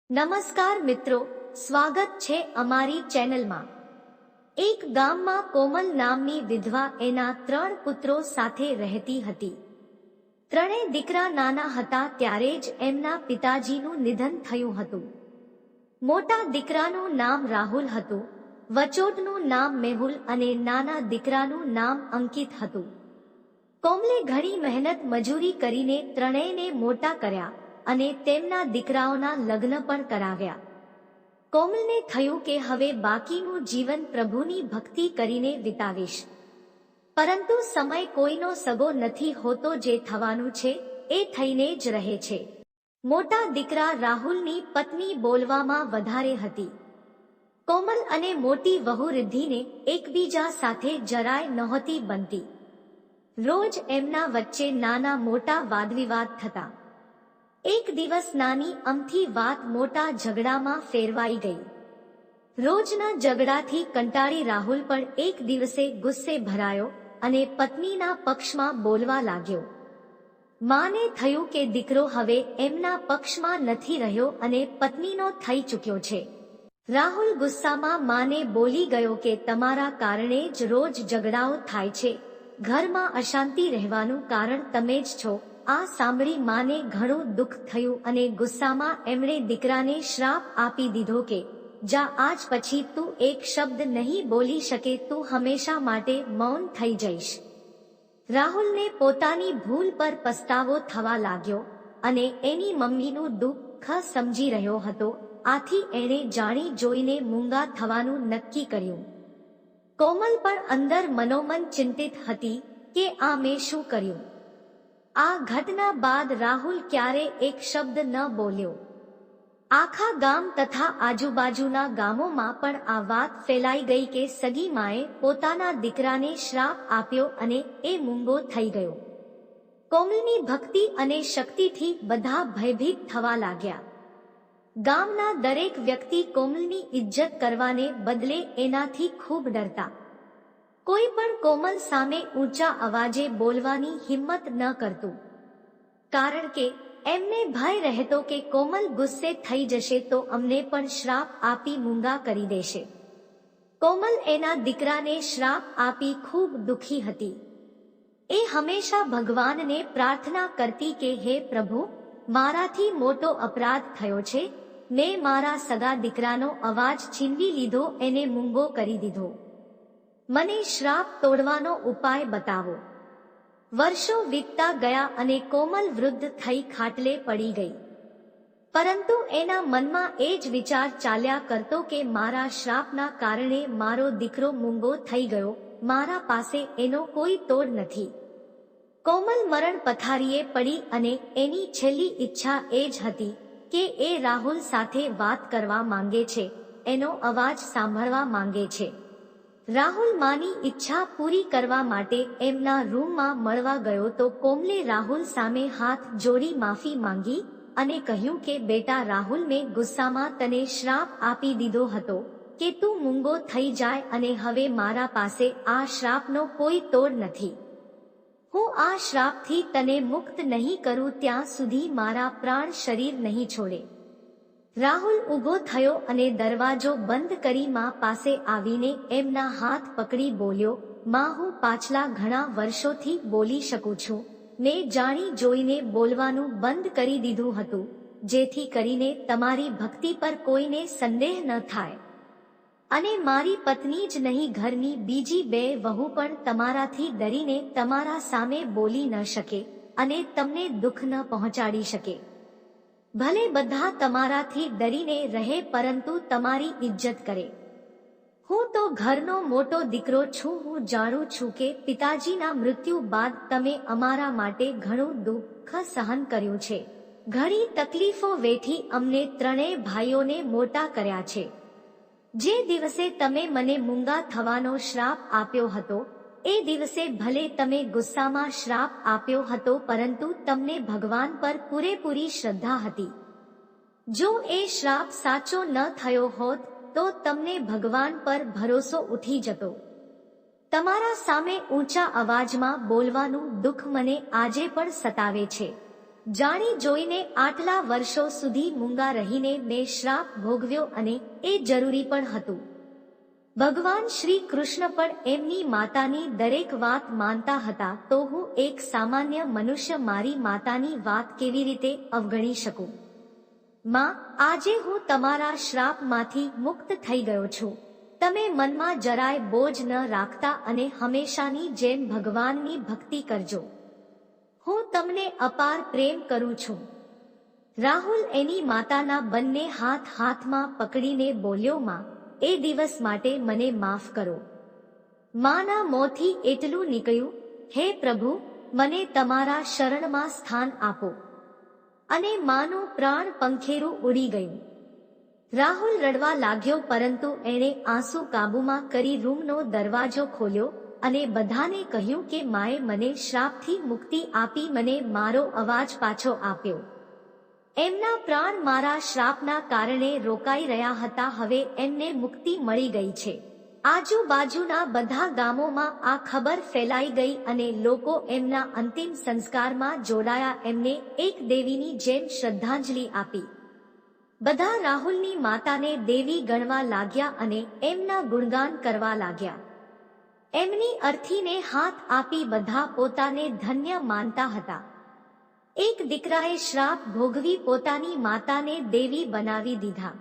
નમસ્કાર મિત્રો, સ્વાગત છે અમારી ચેનલમાં। એક ગામમાં કોમલ નામની વિધવા એના 3 પુત્રો સાથે રહેતી હતી। ત્રણેય દીકરા નાના હતા ત્યારે જ એમના પિતાજીનું નિધન થયું હતું। મોટા દીકરાનું નામ રાહુલ હતું, વચોટનું નામ મેહુલ અને નાના દીકરાનું નામ અંકિત હતું। કોમલે ઘણી મહેનત મજૂરી કરીને ત્રણેયને મોટા કર્યા અને તેમના દીકરાઓના લગ્ન પણ કરાવ્યા। કોમલને થયું કે હવે બાકીનું જીવન પ્રભુની ભક્તિ કરીને વિતાવીશ, પરંતુ સમય કોઈનો સગો નથી હોતો। જે થવાનું છે એ થઈને જ રહે છે। મોટા દીકરા રાહુલની પત્ની બોલવામાં વધારે હતી। કોમલ અને મોટી વહુ રિદ્ધિને એકબીજા સાથે જરાય નહોતી બનતી। રોજ એમના વચ્ચે નાના મોટા વાદવિવાદ થતા। એક દિવસ નાની અમથી વાત મોટા ઝઘડામાં ફેરવાઈ ગઈ। રોજના ઝઘડાથી કંટાળી રાહુલ પણ એક દિવસે ગુસ્સે ભરાયો અને પત્નીના પક્ષમાં બોલવા લાગ્યો। માને થયું કે દીકરો હવે એમના પક્ષમાં નથી રહ્યો અને પત્નીનો થઈ ચૂક્યો છે। રાહુલ ગુસ્સામાં માને બોલી ગયો કે તમારા કારણે જ રોજ ઝઘડાઓ થાય છે, ઘરમાં અશાંતિ રહેવાનું કારણ તમે જ છો। આ સાંભળી માને ઘણું દુઃખ થયું અને ગુસ્સામાં એમણે દીકરાને શ્રાપ આપી દીધો કે જા, આજ પછી તું એક શબ્દ નહીં બોલી શકે, તું હંમેશા માટે મૌન થઈ જઈશ। રાહુલને પોતાની ભૂલ પર પસ્તાવો થવા લાગ્યો અને એની મમ્મીનું દુઃખ સમજી રહ્યો હતો। આથી એણે જાણી જોઈને મૂંગા થવાનું નક્કી કર્યું। કોમલ પણ અંદર મનોમન ચિંતિત હતી કે આ મેં શું કર્યું। આ ઘટના બાદ રાહુલ ક્યારે એક શબ્દ ન બોલ્યો। આખા ગામ તથા આજુબાજુના ગામોમાં પણ આ વાત ફેલાઈ ગઈ કે સગી માએ પોતાના દીકરાને શ્રાપ આપ્યો અને એ મૂંગો થઈ ગયો। કોમલની ભક્તિ અને શક્તિથી બધા ભયભીત થવા લાગ્યા। ગામના દરેક વ્યક્તિ કોમલની ઇજ્જત કરવાને બદલે એનાથી ખૂબ ડરતા। કોઈ પણ કોમલ સામે ઊંચા અવાજે બોલવાની હિંમત ન કરતું, કારણ કે એમને ભય રહેતો કે કોમલ ગુસ્સે થઈ જશે તો અમને પણ શ્રાપ આપી મૂંગા કરી દેશે। કોમલ એના દીકરાને શ્રાપ આપી ખૂબ દુઃખી હતી। એ હંમેશા ભગવાનને પ્રાર્થના કરતી કે હે પ્રભુ, મારાથી મોટો અપરાધ થયો છે। મેં મારા સગા દીકરાનો અવાજ છીનવી લીધો, એને મૂંગો કરી દીધો। મને શ્રાપ તોડવાનો ઉપાય બતાવો। વર્ષો વીતતા ગયા અને કોમલ વૃદ્ધ થઈ ખાટલે પડી ગઈ, પરંતુ એના મનમાં એ જ વિચાર ચાલ્યા કરતો કે મારા શ્રાપના કારણે મારો દીકરો મૂંગો થઈ ગયો, મારા પાસે એનો કોઈ તોડ નથી। કોમલ મરણ પથારીએ પડી અને એની છેલ્લી ઈચ્છા એ જ હતી કે એ રાહુલ સાથે વાત કરવા માંગે છે, એનો અવાજ સાંભળવા માંગે છે। રાહુલ માની ઈચ્છા પૂરી કરવા માટે એમના રૂમમાં મળવા ગયો તો કોમલે રાહુલ સામે હાથ જોડી માફી માંગી અને કહ્યું કે બેટા રાહુલ, મેં ગુસ્સામાં તને શ્રાપ આપી દીધો હતો કે તું મૂંગો થઈ જાય અને હવે મારા પાસે આ શ્રાપનો કોઈ તોડ નથી। હું આ શ્રાપથી તને મુક્ત નહીં કરું ત્યાં સુધી મારા પ્રાણ શરીર નહીં છોડે। રાહુલ ઊભો થયો અને દરવાજો બંધ કરી માં પાસે આવીને એમના હાથ પકડી બોલ્યો, માં, હું પાછલા ઘણા વર્ષોથી બોલી શકું છું। મેં જાણી જોઈને બોલવાનું બંધ કરી દીધું હતું, જેથી કરીને તમારી ભક્તિ પર કોઈને સંદેહ ન થાય અને મારી પત્ની જ નહીં, ઘરની બીજી 2 વહુ પણ તમારાથી ડરીને તમારા સામે બોલી ન શકે અને તમને દુઃખ ન પહોંચાડી શકે। ભલે બધા તમારાથી ડરીને રહે પરંતુ તમારી ઇજ્જત કરે। હું તો ઘરનો મોટો દીકરો છું। હું જાણું છું કે પિતાજીના મૃત્યુ બાદ તમે અમારા માટે ઘણું દુઃખ સહન કર્યું છે, ઘણી તકલીફો વેઠી અમને 3 ભાઈઓને મોટા કર્યા છે। જે દિવસે તમે મને મૂંગા થવાનો શ્રાપ આપ્યો હતો એ દિવસે ભલે તમે ગુસ્સામાં શ્રાપ આપ્યો હતો, પરંતુ તમને ભગવાન પર પૂરેપૂરી શ્રદ્ધા હતી। જો એ શ્રાપ સાચો ન થયો હોત તો તમને ભગવાન પર ભરોસો ઉઠી જતો। તમારા સામે ઊંચા અવાજમાં બોલવાનું દુઃખ મને આજે પણ સતાવે છે। જાણી જોઈને આટલા વર્ષો સુધી મૂંગા રહીને મેં શ્રાપ ભોગવ્યો અને એ જરૂરી પણ હતું. ભગવાન શ્રી કૃષ્ણ પણ એમની માતાની દરેક વાત માનતા હતા, તો હું એક સામાન્ય મનુષ્ય મારી માતાની વાત કેવી રીતે અવગણી શકું? માં, આજે હું તમારા શ્રાપમાંથી મુક્ત થઈ ગયો છું. તમે મનમાં જરાય બોજ ન રાખતા અને હંમેશાની જેમ ભગવાનની ભક્તિ કરજો. હું તમને અપાર પ્રેમ કરું છું. રાહુલ એની માતાના બંને હાથમાં પકડીને બોલ્યો, માં, એ દિવસ માટે મને માફ કરો. માના મોંથી એટલું નીકળ્યું, હે પ્રભુ, મને તમારા શરણમાં સ્થાન આપો. અને માનું પ્રાણ પંખેરું ઉડી ગયું. રાહુલ રડવા લાગ્યો, પરંતુ એણે આંસુ કાબૂમાં કરી રૂમનો દરવાજો ખોલ્યો અને બધાને કહ્યું કે માએ મને શ્રાપથી મુક્તિ આપી, મને મારો અવાજ પાછો આપ્યો. એમના પ્રાણ મારા શ્રાપના કારણે રોકાઈ રહ્યા હતા, હવે એમને મુક્તિ મળી ગઈ છે. આજુબાજુના બધા ગામોમાં આ ખબર ફેલાઈ ગઈ અને લોકો એમના અંતિમ સંસ્કારમાં જોડાયા, એમને એક દેવીની જેમ શ્રદ્ધાંજલિ આપી. બધા રાહુલની માતાને દેવી ગણવા લાગ્યા અને એમના ગુણગાન કરવા લાગ્યા. એમની અર્થીને હાથ આપી બધા પોતાને ધન્ય માનતા હતા. એક દીકરાએ શ્રાપ ભોગવી પોતાની માતાને દેવી બનાવી દીધા.